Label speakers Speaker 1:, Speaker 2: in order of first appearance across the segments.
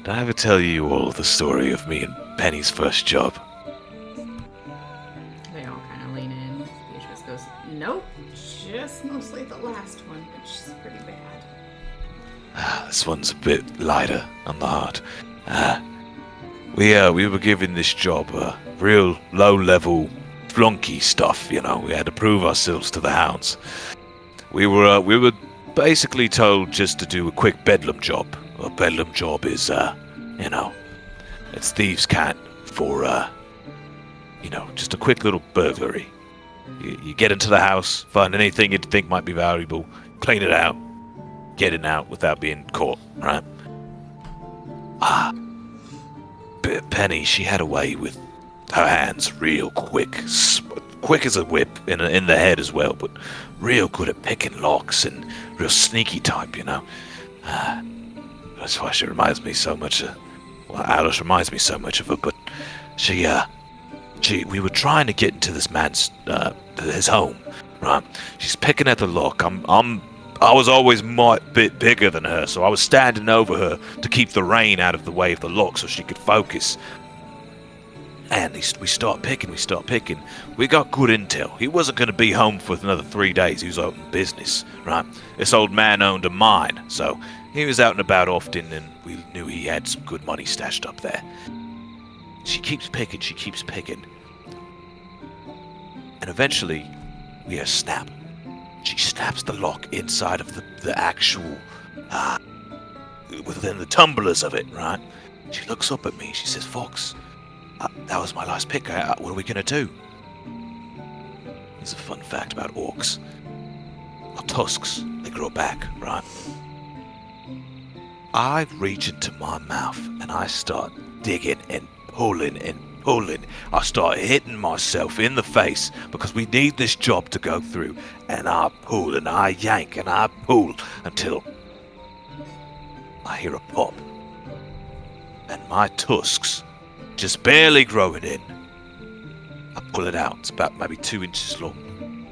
Speaker 1: Did I ever tell you all the story of me and Penny's first job?
Speaker 2: They all kind of lean in. Beatrice goes, nope, just mostly the last one, which is pretty bad.
Speaker 1: This one's a bit lighter on the heart. We were given this job, real low-level flunky stuff, you know. We had to prove ourselves to the Hounds. We were basically told just to do a quick bedlam job. A bedlam job is, it's thieves' cant for, just a quick little burglary. You get into the house, find anything you'd think might be valuable, clean it out, get it out without being caught, right? Penny, she had a way with her hands real quick. Quick as a whip in the head as well, but real good at picking locks and real sneaky type, you know. That's why she reminds me so much of... Well, Alice reminds me so much of her, but we were trying to get into this man's, his home, right? She's picking at the lock. I was always a bit bigger than her, so I was standing over her to keep the rain out of the way of the lock so she could focus. And we start picking. We got good intel. He wasn't going to be home for another 3 days. He was out in business, right? This old man owned a mine, so he was out and about often, and we knew he had some good money stashed up there. She keeps picking. And eventually, we hear a snap. She snaps the lock inside of the actual, within the tumblers of it, right? She looks up at me. She says, Fawkes, that was my last pick. What are we going to do? Here's a fun fact about orcs. Our tusks, they grow back, right? I reach into my mouth and I start digging and pulling. I start hitting myself in the face because we need this job to go through. And I pull and I yank and I pull until I hear a pop. And my tusks just barely growing in. I pull it out. It's about maybe 2 inches long.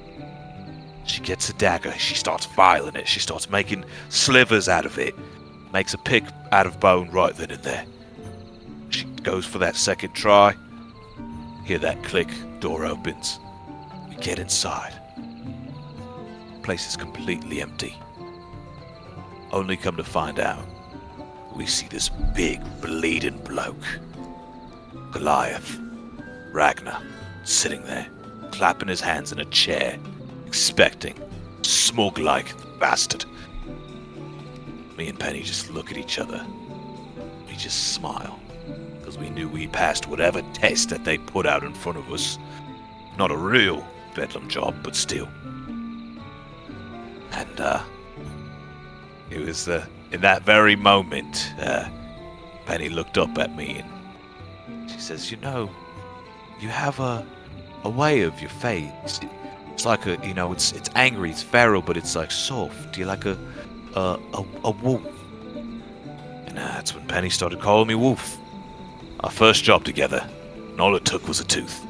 Speaker 1: She gets a dagger. She starts filing it. She starts making slivers out of it. Makes a pick out of bone right then and there. She goes for that second try. Hear that click. Door opens. We get inside. Place is completely empty. Only come to find out, we see this big bleeding bloke. Goliath, Ragnar, sitting there, clapping his hands in a chair, expecting, smug-like bastard. Me and Penny just look at each other. We just smile, because we knew we passed whatever test that they put out in front of us. Not a real bedlam job, but still. And, it was, in that very moment, Penny looked up at me and she says, you know, you have a way of your face. It's like it's angry, it's feral, but it's like soft. You're like a wolf. And that's when Penny started calling me Wolf. Our first job together, and all it took was a tooth.